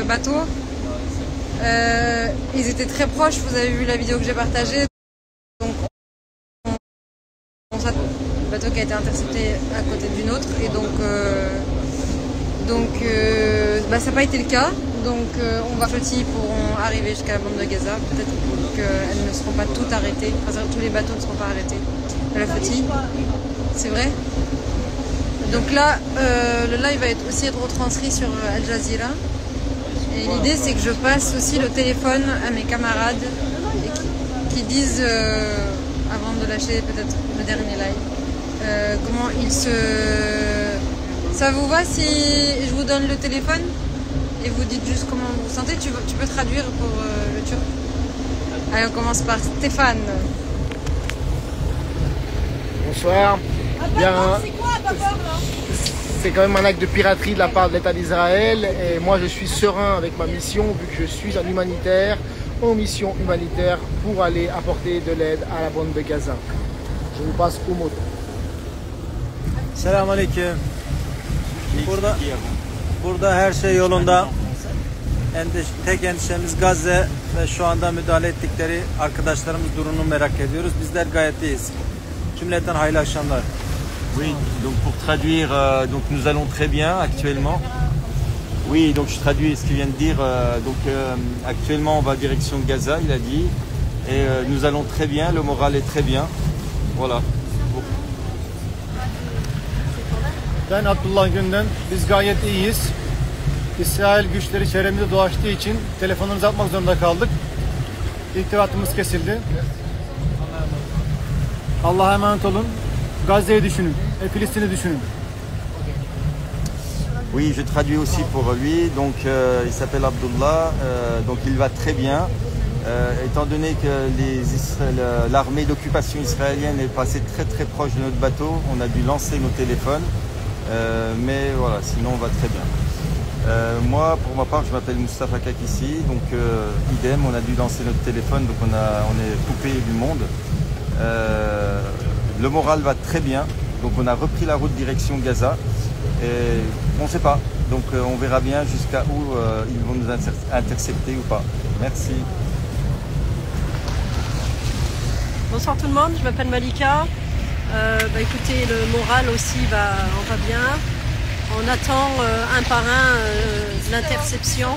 bateau. Ils étaient très proches, vous avez vu la vidéo que j'ai partagée. Donc, le bateau qui a été intercepté à côté d'une autre. Et ça n'a pas été le cas. Donc on va petits pourront arriver jusqu'à la bande de Gaza. Peut-être qu'elles ne seront pas toutes arrêtées. Enfin, tous les bateaux ne seront pas arrêtés de la flottille. C'est vrai. Donc là, le live va aussi être retranscrit sur Al Jazeera. Et l'idée, c'est que je passe aussi le téléphone à mes camarades et qui disent, avant de lâcher peut-être le dernier live, comment ils se... Ça vous va si je vous donne le téléphone et vous dites juste comment vous vous sentez? Tu peux traduire pour le turc. Allez, on commence par Stéphane. Bonsoir. Bien, c'est quand même un acte de piraterie de la part de l'État d'Israël et moi je suis serein avec ma mission vu que je suis un humanitaire en mission humanitaire pour aller apporter de l'aide à la bande de Gaza. Je vous passe au mot. Selam aleyküm. Burada her şey yolunda. Tek endişemiz Gazze ve şu anda müdahale ettikleri arkadaşlarımız durumunu merak ediyoruz. Bizler gayet iyiyiz. Cümleten hayırlı akşamlar. Oui, donc pour traduire, donc nous allons très bien actuellement. Oui, donc je traduis ce qu'il vient de dire. Actuellement, on va direction Gaza, il a dit, et nous allons très bien. Le moral est très bien. Voilà. Ben Abdullah Günden. Biz gayet iyiyiz. İsrail güçleri çevremizde dolaştığı için telefonumuzu atmak zorunda kaldık. İrtibatımız kesildi. Allah'a emanet olun. Gazze'yi düşünün. Filistin'i düşünün. Oui, je traduis aussi pour lui. Donc, il s'appelle Abdullah. Donc, il va très bien. Étant donné que l'armée d'occupation israélienne est passée très très proche de notre bateau, on a dû lancer nos téléphones. Mais voilà, sinon on va très bien. Moi, pour ma part, je m'appelle Mustafa Kakissi. Donc, idem, on a dû lancer notre téléphone. Donc, on est coupé du monde. Le moral va très bien, donc on a repris la route direction Gaza et on ne sait pas, donc on verra bien jusqu'à où ils vont nous intercepter ou pas. Merci. Bonsoir tout le monde, je m'appelle Malika. Écoutez, le moral aussi on va bien. On attend un par un l'interception.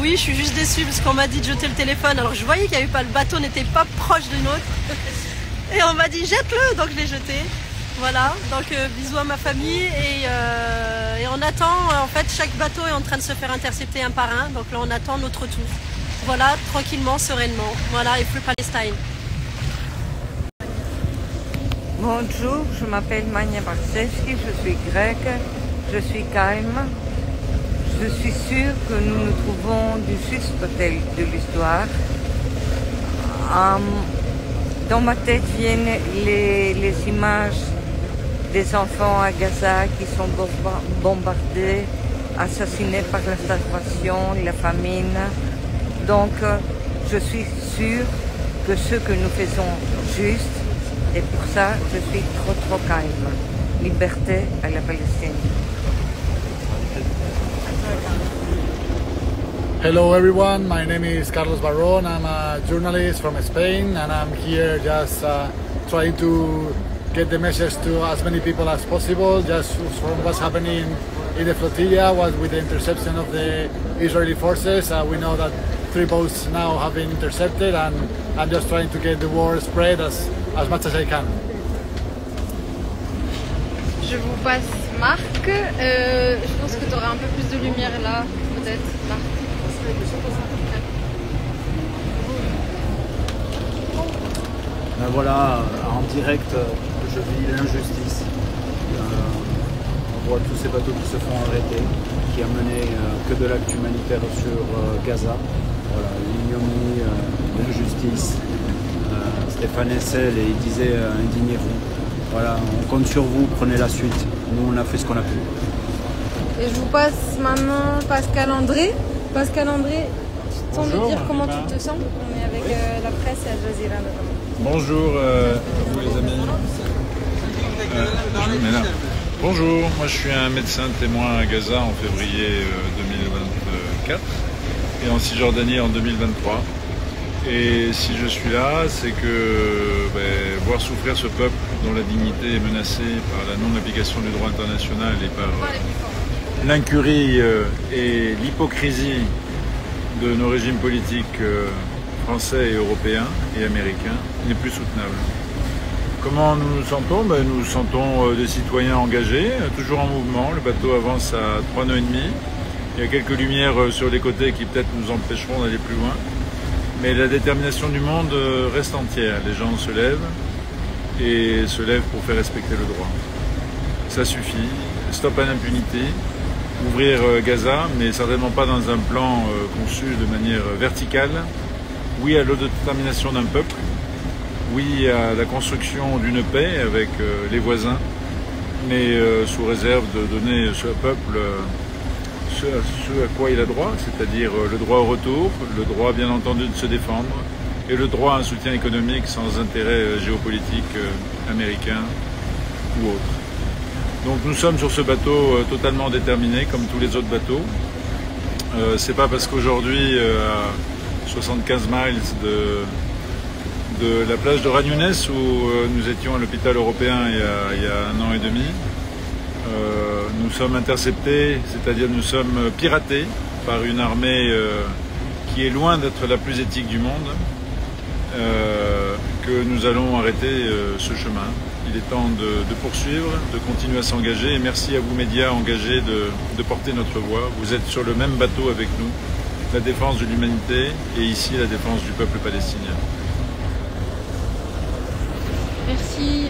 Oui, je suis juste déçue parce qu'on m'a dit de jeter le téléphone. Alors je voyais le bateau n'était pas proche de nôtre. Et on m'a dit jette-le, donc je l'ai jeté. Voilà, donc bisous à ma famille et on attend, en fait chaque bateau est en train de se faire intercepter un par un, donc là on attend notre tour. Voilà, tranquillement, sereinement. Voilà, et plus Palestine. Bonjour, je m'appelle Mania Barseski, je suis grecque, je suis calme. Je suis sûre que nous nous trouvons du juste côté de l'histoire. Dans ma tête viennent les images des enfants à Gaza qui sont bombardés, assassinés par la starvation, la famine. Donc, je suis sûre que ce que nous faisons juste, et pour ça, je suis trop calme. Liberté à la Palestine. Hello everyone, my name is Carlos Barron. I'm a journalist from Spain and I'm here just trying to get the message to as many people as possible just from what's happening in the flotilla, with the interception of the Israeli forces. We know that 3 boats now have been intercepted and I'm just trying to get the word spread as much as I can. Je vous passe Marc. Je pense que tu auras un peu plus de lumière là, peut-être, Marc. Ben voilà, en direct, je vis l'injustice. On voit tous ces bateaux qui se font arrêter, qui amènent que de l'acte humanitaire sur Gaza. Voilà, l'ignominie, l'injustice. Stéphane Hessel, et il disait indignez-vous. Voilà, on compte sur vous, prenez la suite. Nous, on a fait ce qu'on a pu. Et je vous passe maintenant Pascal André. Pascal André, tu tentes de dire comment tu te sens? On est avec la presse et Al Jazeera notamment. Bonjour vous les amis. Bonjour, moi je suis un médecin témoin à Gaza en février 2024 et en Cisjordanie en 2023. Et si je suis là, c'est que voir souffrir ce peuple dont la dignité est menacée par la non-application du droit international et par l'incurie et l'hypocrisie de nos régimes politiques français et européens et américains n'est plus soutenable. Comment nous nous sentons? Nous nous sentons des citoyens engagés, toujours en mouvement. Le bateau avance à 3 nœuds et demi. Il y a quelques lumières sur les côtés qui peut-être nous empêcheront d'aller plus loin. Mais la détermination du monde reste entière. Les gens se lèvent et se lèvent pour faire respecter le droit. Ça suffit. Stop à l'impunité. Ouvrir Gaza, mais certainement pas dans un plan conçu de manière verticale. Oui à l'autodétermination d'un peuple. Oui à la construction d'une paix avec les voisins, mais sous réserve de donner ce peuple ce à quoi il a droit, c'est-à-dire le droit au retour, le droit bien entendu de se défendre, et le droit à un soutien économique sans intérêt géopolitique américain ou autre. Donc nous sommes sur ce bateau totalement déterminés, comme tous les autres bateaux. C'est pas parce qu'aujourd'hui, à 75 miles de la plage de Ran Younes où nous étions à l'hôpital européen il y a 1 an et demi. Nous sommes interceptés, c'est-à-dire nous sommes piratés par une armée qui est loin d'être la plus éthique du monde, que nous allons arrêter ce chemin. Il est temps de poursuivre, de continuer à s'engager et merci à vous médias engagés de porter notre voix. Vous êtes sur le même bateau avec nous, la défense de l'humanité et ici la défense du peuple palestinien. Merci.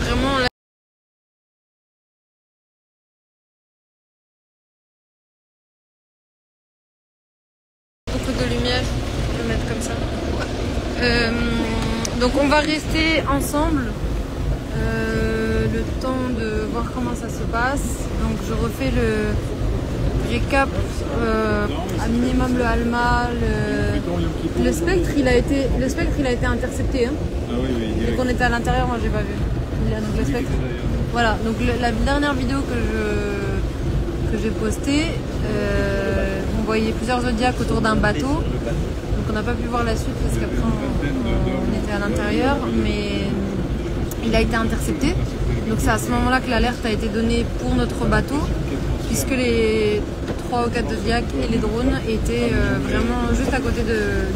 Vraiment, là... beaucoup de lumière, je vais mettre comme ça. Donc on va rester ensemble le temps de voir comment ça se passe. Donc je refais le récap, à minimum le Alma, le Spectre, il a été intercepté. Hein. Ah oui, oui. Donc on était à l'intérieur, moi j'ai pas vu. Donc le Spectre. Voilà, donc la dernière vidéo que j'ai postée, on voyait plusieurs zodiacs autour d'un bateau. Donc on n'a pas pu voir la suite parce qu'après on était à l'intérieur, mais il a été intercepté. Donc c'est à ce moment-là que l'alerte a été donnée pour notre bateau, puisque les 3 ou 4 zodiacs et les drones étaient vraiment juste à côté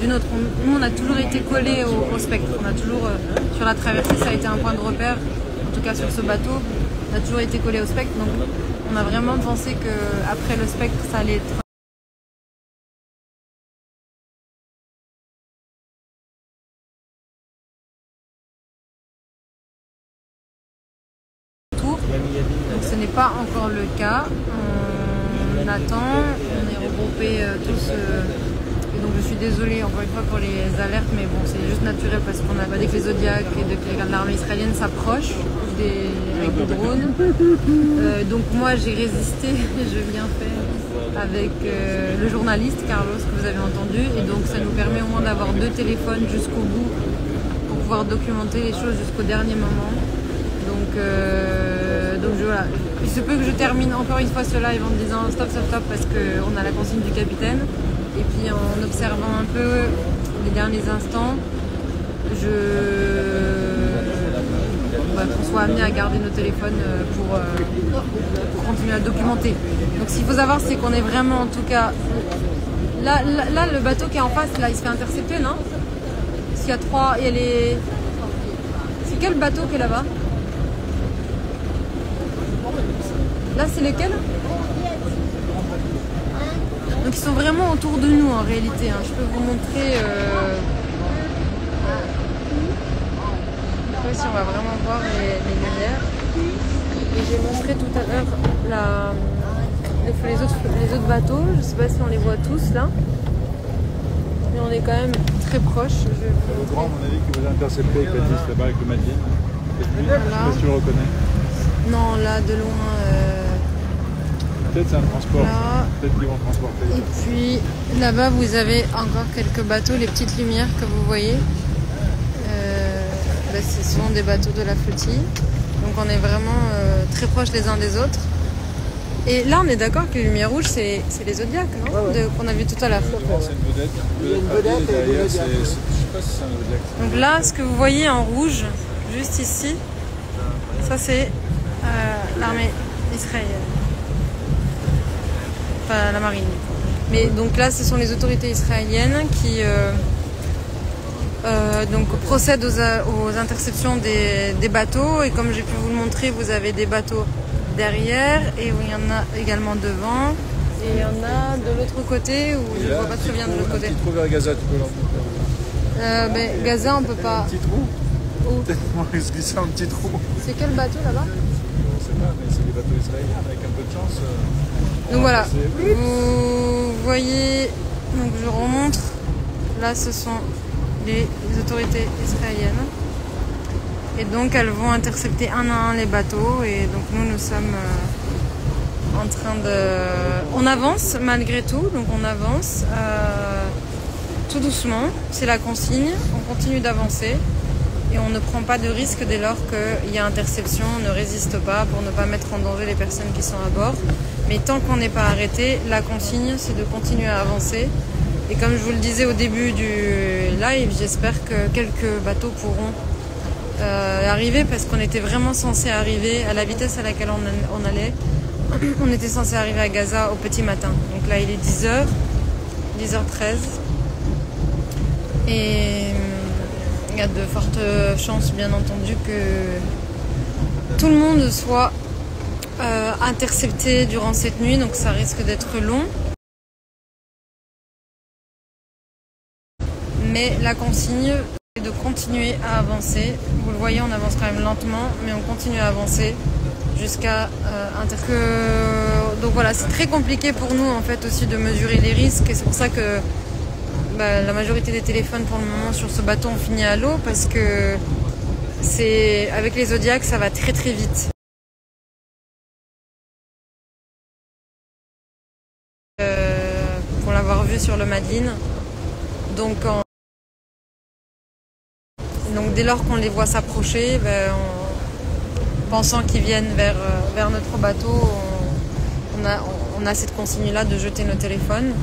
du nôtre. Nous on a toujours été collés au Spectre. On a toujours, sur la traversée, ça a été un point de repère, en tout cas sur ce bateau, on a toujours été collés au Spectre. Donc on a vraiment pensé qu'après le Spectre, ça allait être tour. Donc ce n'est pas encore le cas. On attend, on est regroupés tous. Et donc je suis désolée encore une fois pour les alertes, mais bon, c'est juste naturel parce qu'on a dès que les Zodiacs et dès que l'armée israélienne s'approche avec des drones. Donc moi j'ai résisté, je viens faire avec le journaliste Carlos que vous avez entendu, et donc ça nous permet au moins d'avoir 2 téléphones jusqu'au bout pour pouvoir documenter les choses jusqu'au dernier moment. Donc voilà. Il se peut que je termine encore une fois ce live en me disant stop parce qu'on a la consigne du capitaine. Et puis en observant un peu les derniers instants, qu'on soit amené à garder nos téléphones pour continuer à documenter. Donc ce qu'il faut savoir, c'est qu'on est vraiment, en tout cas, là le bateau qui est en face, là il se fait intercepter, non? Parce qu'il y a 3, il y a les... C'est quel bateau qui est là-bas? Là c'est lesquels? Donc ils sont vraiment autour de nous en réalité, hein. Je peux vous montrer... Je sais pas si on va vraiment voir les lumières. Et j'ai montré tout à l'heure les autres bateaux. Je sais pas si on les voit tous là. Mais on est quand même très proches. Le grand, à mon avis, qui vous a intercepté avec la 10 là-bas avec le Madeleine. Je sais pas si tu le reconnais. Non, là de loin... Peut-être c'est un transport, peut-être qu'ils vont transporter. Et puis là-bas vous avez encore quelques bateaux, les petites lumières que vous voyez. Ce sont des bateaux de la flottille. Donc on est vraiment très proches les uns des autres. Et là, on est d'accord que les lumières rouges, c'est les Zodiacs, non, qu'on a vu tout à l'heure. C'est une vedette. Il y a une vedette et derrière, je sais pas si c'est un Zodiac. Donc là, ce que vous voyez en rouge, juste ici, ça c'est l'armée israélienne. Enfin, la marine. Mais donc là, ce sont les autorités israéliennes qui donc procèdent aux interceptions des bateaux. Et comme j'ai pu vous le montrer, vous avez des bateaux derrière et il y en a également devant. Et il y en a de l'autre côté où je ne vois pas très bien de l'autre côté. Un petit trou vers Gaza, tu peux l'en Mais Gaza, on peut pas. Un petit trou. Où? Peut-être se glisser un petit trou. C'est quel bateau là-bas? Je sais pas, mais c'est des bateaux israéliens avec un peu de chance. Donc voilà, vous voyez, donc je remontre, là ce sont les autorités israéliennes et donc elles vont intercepter un à un les bateaux et donc nous sommes en train de... On avance malgré tout, donc on avance tout doucement, c'est la consigne, on continue d'avancer et on ne prend pas de risque dès lors qu'il y a interception, on ne résiste pas pour ne pas mettre en danger les personnes qui sont à bord. Mais tant qu'on n'est pas arrêté, la consigne c'est de continuer à avancer. Et comme je vous le disais au début du live, j'espère que quelques bateaux pourront arriver parce qu'on était vraiment censé arriver à la vitesse à laquelle on allait. On était censé arriver à Gaza au petit matin. Donc là il est 10h, 10h13. Et il y a de fortes chances bien entendu que tout le monde soit intercepté durant cette nuit, donc ça risque d'être long. Mais la consigne est de continuer à avancer. Vous le voyez, on avance quand même lentement, mais on continue à avancer jusqu'à donc voilà, c'est très compliqué pour nous en fait aussi de mesurer les risques et c'est pour ça que la majorité des téléphones pour le moment sur ce bateau ont fini à l'eau parce que c'est avec les Zodiacs ça va très très vite. Pour l'avoir vu sur le Madeleine. Donc dès lors qu'on les voit s'approcher, pensant qu'ils viennent vers notre bateau, on a cette consigne-là de jeter nos téléphones.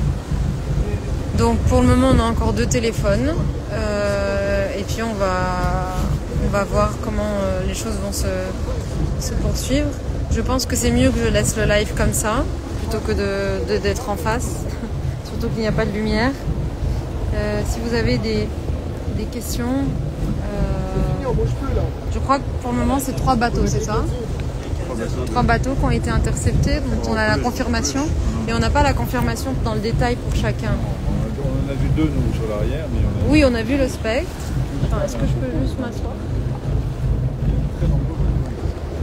Donc pour le moment on a encore 2 téléphones et puis on va voir comment les choses vont se poursuivre. Je pense que c'est mieux que je laisse le live comme ça plutôt que d'être en face, surtout qu'il n'y a pas de lumière. Si vous avez des questions, je crois que pour le moment c'est 3 bateaux, c'est ça? 3 bateaux qui ont été interceptés, dont on a la confirmation et on n'a pas la confirmation dans le détail pour chacun. On a vu 2 nous sur l'arrière, mais oui, on a vu le spectre. Enfin, est-ce que je peux juste m'asseoir? Il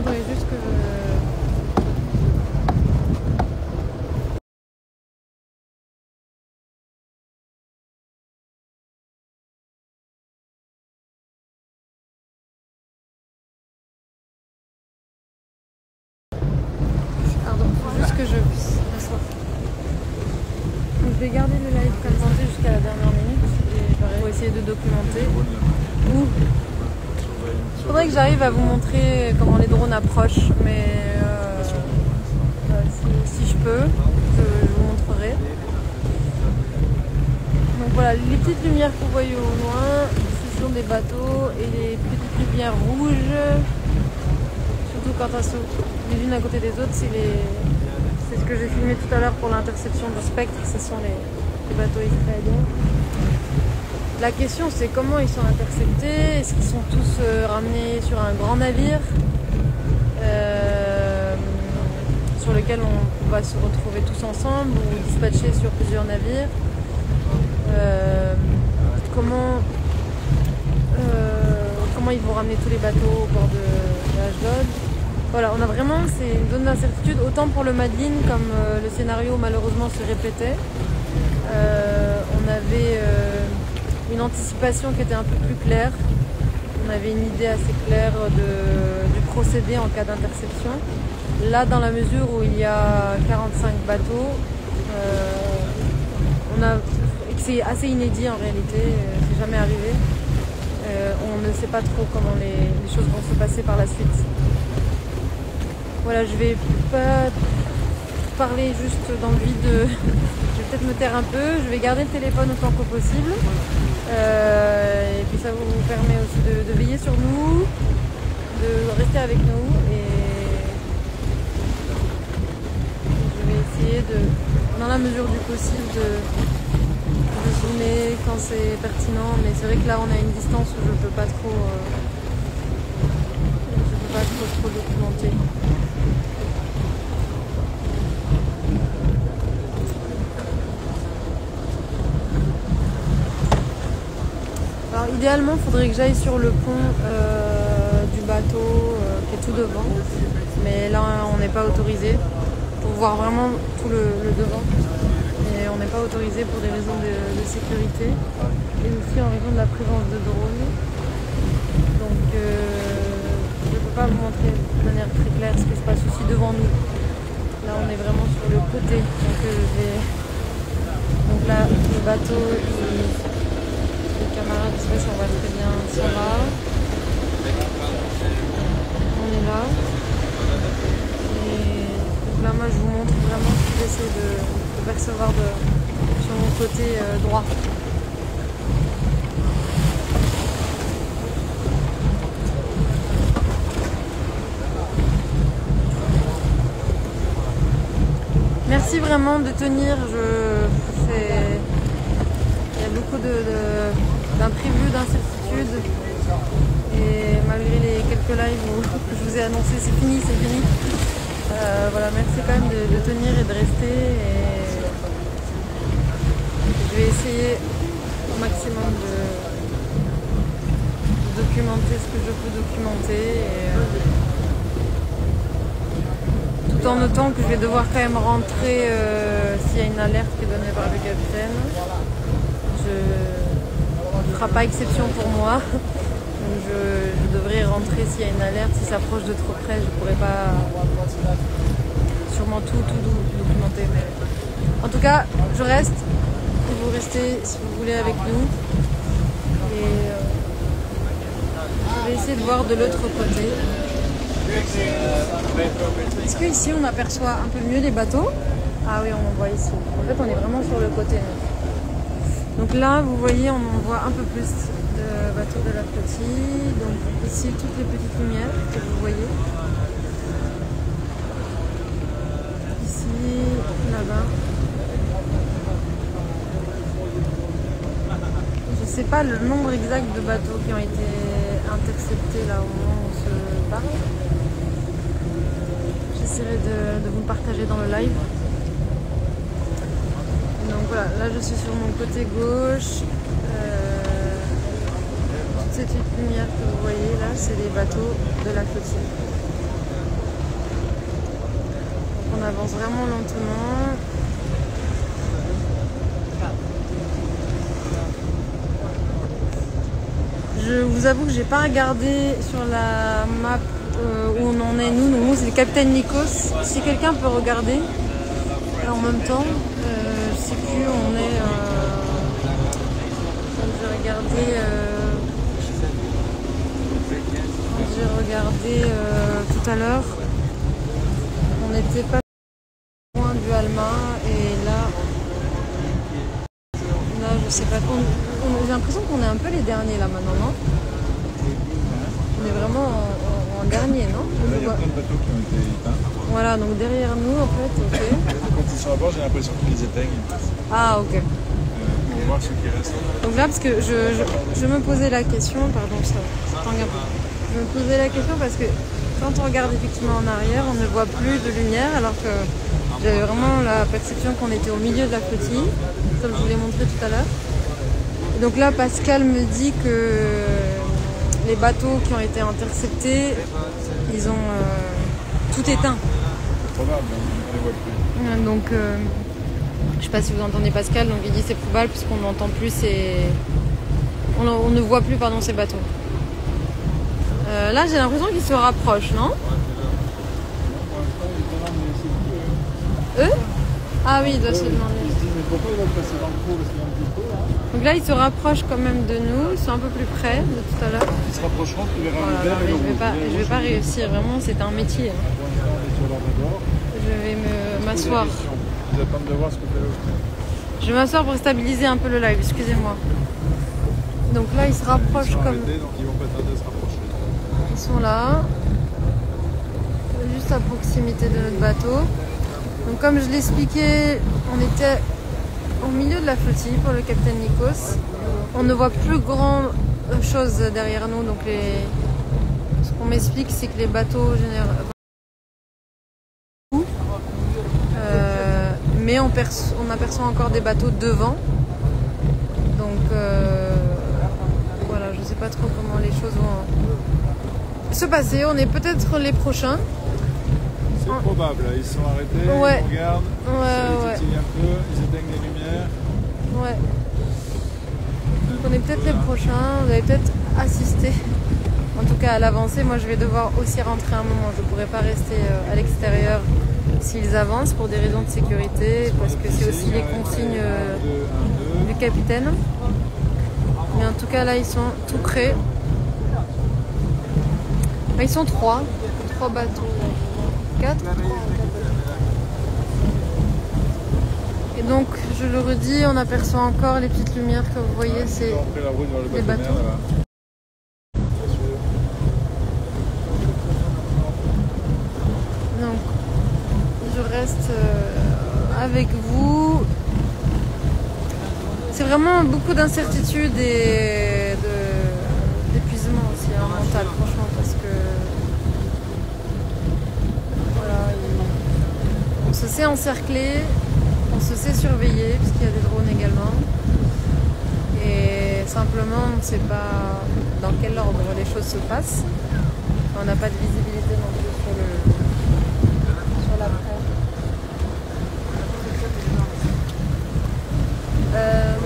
faudrait juste que je puisse m'asseoir. Donc je vais garder le live comme ça jusqu'à la dernière minute et pour essayer de documenter. Il faudrait que j'arrive à vous montrer comment les drones approchent, mais si je peux, je vous montrerai. Donc voilà, les petites lumières que vous voyez au loin, ce sont des bateaux et les petites lumières rouges, surtout quand elles sont les unes à côté des autres, c'est ce que j'ai filmé tout à l'heure pour l'interception du spectre, ce sont les bateaux israéliens. La question c'est comment ils sont interceptés, est-ce qu'ils sont tous ramenés sur un grand navire sur lequel on va se retrouver tous ensemble ou dispatchés sur plusieurs navires. Comment ils vont ramener tous les bateaux au port de Ashdod. Voilà, on a vraiment, c'est une zone d'incertitude, autant pour le Madeleine comme le scénario malheureusement se répétait. On avait une anticipation qui était un peu plus claire. On avait une idée assez claire du procédé en cas d'interception. Là, dans la mesure où il y a 45 bateaux, c'est assez inédit en réalité, c'est jamais arrivé. On ne sait pas trop comment les choses vont se passer par la suite. Voilà, je vais pas parler juste dans le vide. Je vais peut-être me taire un peu. Je vais garder le téléphone autant que possible. Et puis ça vous permet aussi de veiller sur nous, de rester avec nous. Et je vais essayer dans la mesure du possible, de zoomer quand c'est pertinent. Mais c'est vrai que là, on a une distance où je peux pas trop documenter. Alors idéalement, il faudrait que j'aille sur le pont du bateau qui est tout devant. Mais là, on n'est pas autorisé pour voir vraiment tout le devant. Et on n'est pas autorisé pour des raisons de sécurité et aussi en raison de la présence de drones. Donc je ne peux pas vous montrer de manière très claire ce qui se passe aussi devant nous. Là, on est vraiment sur le côté. Donc là, le bateau, les camarades, je sais pas si on voit très bien, ça va. On est là. Et donc là, moi, je vous montre vraiment ce que j'essaie de percevoir sur mon côté droit. Merci vraiment de tenir. Il y a beaucoup d'imprévus, d'incertitudes. Et malgré les quelques lives où je vous ai annoncé c'est fini. Voilà, merci quand même de tenir et de rester. Et je vais essayer au maximum de documenter ce que je peux documenter. Tout en notant que je vais devoir quand même rentrer s'il y a une alerte qui est donnée par le capitaine. Il ne fera pas exception pour moi. Donc je devrais rentrer s'il y a une alerte. Si ça approche de trop près, je ne pourrai pas sûrement tout documenter. Mais en tout cas, je reste. Vous restez si vous voulez avec nous. Et je vais essayer de voir de l'autre côté. Est-ce qu'ici on aperçoit un peu mieux les bateaux? Ah oui, on en voit ici. En fait, on est vraiment sur le côté. Donc là, vous voyez, on en voit un peu plus de bateaux de la flottille. Donc ici, toutes les petites lumières que vous voyez. Ici, là-bas. Je ne sais pas le nombre exact de bateaux qui ont été interceptés là au moment où on se parle. J'essaierai de vous le partager dans le live. Donc voilà, là je suis sur mon côté gauche. Toute cette lumière que vous voyez là, c'est les bateaux de la flottille. Donc on avance vraiment lentement. Je vous avoue que j'ai pas regardé sur la map où on en est. Nous c'est le capitaine Nikos. Si quelqu'un peut regarder en même temps, je sais plus où on est. Quand j'ai regardé tout à l'heure, on n'était pas loin du Alma et là je sais pas. J'ai l'impression qu'on est un peu les derniers là maintenant, non? On est vraiment en dernier, non? Là, il y a plein de bateaux qui ont été éteints. Voilà, donc derrière nous en fait, ok. Quand ils sont à bord, j'ai l'impression qu'ils les éteignent. Ah, ok. Pour voir ceux qui restent. Donc là, parce que je me posais la question, pardon, ça tangue un peu. Je me posais la question parce que quand on regarde effectivement en arrière, on ne voit plus de lumière, alors que j'avais vraiment la perception qu'on était au milieu de la flottille, comme je vous l'ai montré tout à l'heure. Donc là, Pascal me dit que les bateaux qui ont été interceptés, ils ont tout éteint. C'est probable, on les voit plus. Donc, je sais pas si vous entendez Pascal, donc il dit c'est probable puisqu'on n'entend plus on ne voit plus ces bateaux. Là, j'ai l'impression qu'ils se rapprochent, non? Eux? Ah oui, il doit se demander. Donc là, ils se rapprochent quand même de nous, ils sont un peu plus près de tout à l'heure. Ils se rapprocheront, tu verras Voilà, le vert et le rouge. je vais pas réussir, vraiment, c'est un métier. Je vais m'asseoir. Ils attendent de voir ce que fait l'autre. Je vais m'asseoir pour stabiliser un peu le live, excusez-moi. Donc là, ils se rapprochent comme... Arrêtés, donc ils vont pas tarder à se rapprocher. Ils sont là, juste à proximité de notre bateau. Donc comme je l'expliquais, on était au milieu de la flottille pour le capitaine Nikos. On ne voit plus grand chose derrière nous, donc ce qu'on m'explique, c'est que les bateaux mais on aperçoit encore des bateaux devant. Donc voilà, je sais pas trop comment les choses vont se passer. On est peut-être les prochains. C'est probable, ils sont arrêtés, Ouais. ils regardent, Ouais. ils un peu, ils éteignent les lumières. Ouais. Donc on est peut-être les prochains, vous allez peut-être assister. En tout cas à l'avancée, moi je vais devoir aussi rentrer un moment. Je ne pourrai pas rester à l'extérieur s'ils avancent pour des raisons de sécurité, parce que c'est aussi les consignes du capitaine. Mais en tout cas là ils sont tout près. Ils sont trois bateaux. 4. Et donc je le redis, on aperçoit encore les petites lumières que vous voyez, c'est les bateaux. Donc je reste avec vous. C'est vraiment beaucoup d'incertitude et d'épuisement aussi mental, franchement, parce que voilà, on se sait encercler, on se sait surveiller, puisqu'il y a des drones également. Et simplement, on ne sait pas dans quel ordre les choses se passent. On n'a pas de visibilité non plus sur l'après.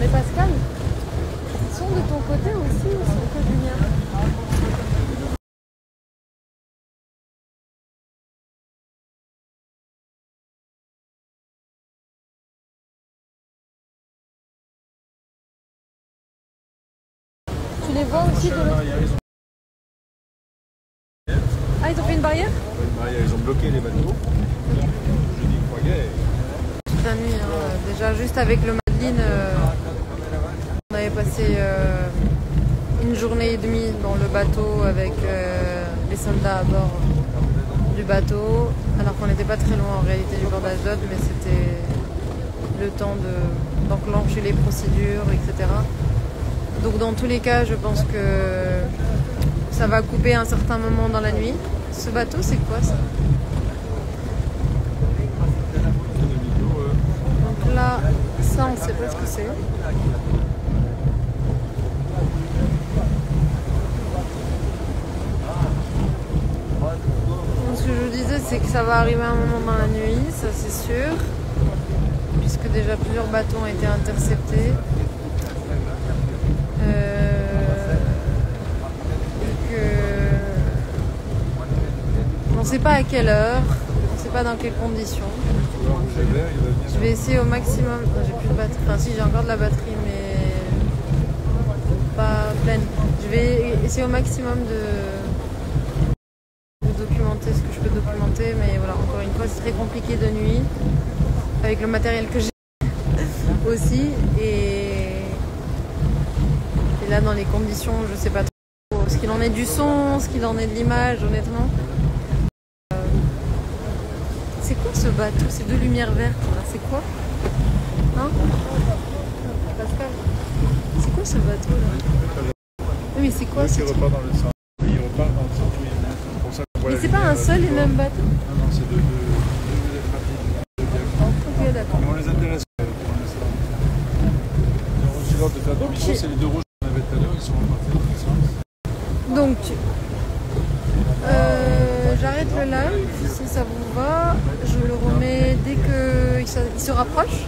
Mais Pascal, ils sont de ton côté aussi ou sont que du mien? Tu les vois aussi de l'autre côté? Ah, ils ont fait une barrière? Ils ont bloqué les bateaux. Je dis croyez. Toute la nuit, hein. Déjà juste avec le Madeleine, on avait passé une journée et demie dans le bateau avec les soldats à bord du bateau, alors qu'on n'était pas très loin en réalité du port d'Ashdod, mais c'était le temps d'enclencher les procédures, etc. Donc dans tous les cas, je pense que ça va couper à un certain moment dans la nuit. Ce bateau, c'est quoi ça? Donc là, ça, on ne sait pas ce que c'est. Donc, ce que je vous disais, c'est que ça va arriver un moment dans la nuit, ça c'est sûr, puisque déjà plusieurs bateaux ont été interceptés. On ne sait pas à quelle heure, on ne sait pas dans quelles conditions. Je vais essayer au maximum. J'ai plus de batterie. Enfin, si, j'ai encore de la batterie, mais pas pleine. Je vais essayer au maximum de documenter ce que je peux documenter, mais voilà, encore une fois, c'est très compliqué de nuit avec le matériel que j'ai aussi. Et là, dans les conditions, je sais pas trop ce qu'il en est du son, ce qu'il en est de l'image, honnêtement. C'est quoi ce bateau? Ces deux lumières vertes là, c'est quoi? Hein? Pascal, c'est quoi ce bateau là? Oui, mais c'est quoi ce truc? Repart dans le centre. Il repart dans le centre. Pour ça qu'on voit Mais la c'est pas un lumière. seul et même bateau? Non, c'est deux Ok, d'accord. Mais on les intéresse pour l'instant. Ils ont reçu l'ordre de faire demi-tour. C'est les deux rouges qu'on avait tout à l'heure. Ils sont repartis dans le sens. Donc, j'arrête le live, si ça vous va. Je le remets dès qu'il se rapproche.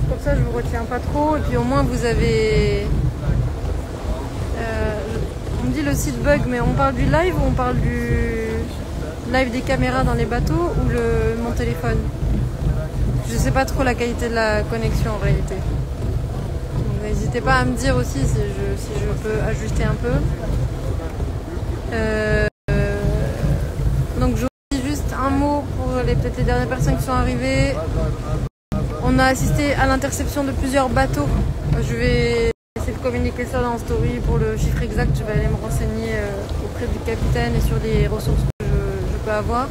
Comme ça, je vous retiens pas trop. Et puis au moins, vous avez... on me dit le site bug, mais on parle du live ou on parle du live des caméras dans les bateaux ou mon téléphone? Je sais pas trop la qualité de la connexion en réalité. Donc, n'hésitez pas à me dire aussi si je peux ajuster un peu. Donc je vous dis juste un mot pour les peut-être les dernières personnes qui sont arrivées. On a assisté à l'interception de plusieurs bateaux. Je vais essayer de communiquer ça dans Story pour le chiffre exact. Je vais aller me renseigner auprès du capitaine et sur les ressources que je peux avoir.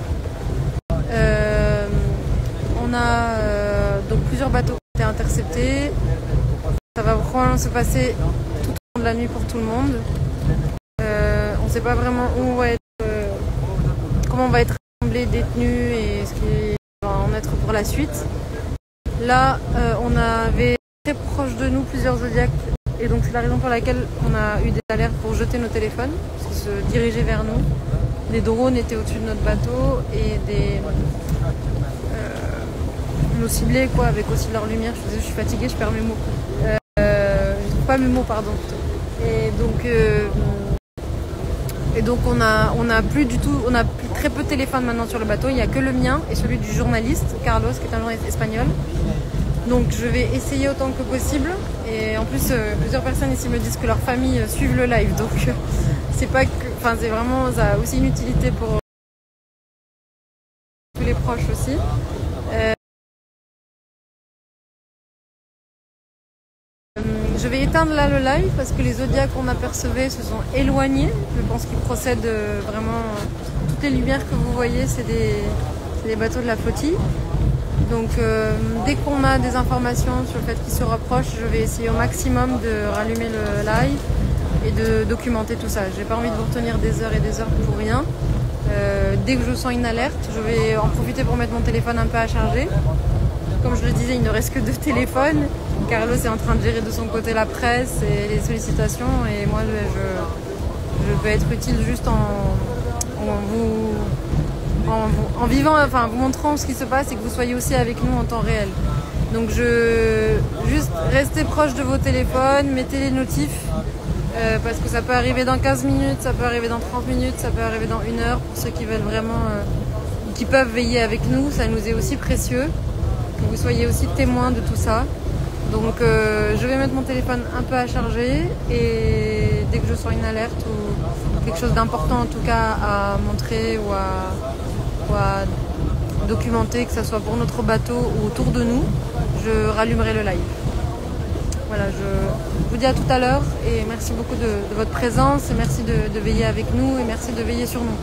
On a donc plusieurs bateaux qui ont été interceptés. Ça va probablement se passer tout au long de la nuit pour tout le monde. On ne sait pas vraiment où on va être, comment on va être rassemblés, détenus et ce qui va en être pour la suite. Là, on avait très proche de nous plusieurs Zodiacs et donc c'est la raison pour laquelle on a eu des alertes pour jeter nos téléphones, parce qu'ils se dirigeaient vers nous. Des drones étaient au-dessus de notre bateau et nous ciblaient quoi, avec aussi leur lumière. Je suis fatiguée, je perds mes mots. Je trouve pas mes mots, pardon. Et donc on a plus du tout, on a plus très peu de téléphones maintenant sur le bateau. Il n'y a que le mien et celui du journaliste Carlos, qui est un journaliste espagnol. Donc je vais essayer autant que possible. Et en plus, plusieurs personnes ici me disent que leurs familles suivent le live. Donc c'est pas que, enfin c'est vraiment, ça a aussi une utilité pour tous les proches aussi. Je vais éteindre là le live parce que les Zodiacs qu'on apercevait se sont éloignés. Je pense qu'ils procèdent vraiment... Toutes les lumières que vous voyez, c'est des bateaux de la flottille. Donc dès qu'on a des informations sur le fait qu'ils se rapprochent, je vais essayer au maximum de rallumer le live et de documenter tout ça. J'ai pas envie de vous retenir des heures et des heures pour rien. Dès que je sens une alerte, je vais en profiter pour mettre mon téléphone un peu à charger. Comme je le disais, il ne reste que 2 téléphones. Carlos est en train de gérer de son côté la presse et les sollicitations, et moi je peux être utile juste en vivant, enfin vous montrant ce qui se passe et que vous soyez aussi avec nous en temps réel. Donc juste restez proche de vos téléphones, mettez les notifs parce que ça peut arriver dans 15 minutes, ça peut arriver dans 30 minutes, ça peut arriver dans 1 heure pour ceux qui veulent vraiment, qui peuvent veiller avec nous. Ça nous est aussi précieux que vous soyez aussi témoins de tout ça. Donc je vais mettre mon téléphone un peu à charger et dès que je sens une alerte ou quelque chose d'important en tout cas à montrer ou à documenter, que ce soit pour notre bateau ou autour de nous, je rallumerai le live. Voilà, je vous dis à tout à l'heure et merci beaucoup de votre présence et merci de veiller avec nous et merci de veiller sur nous.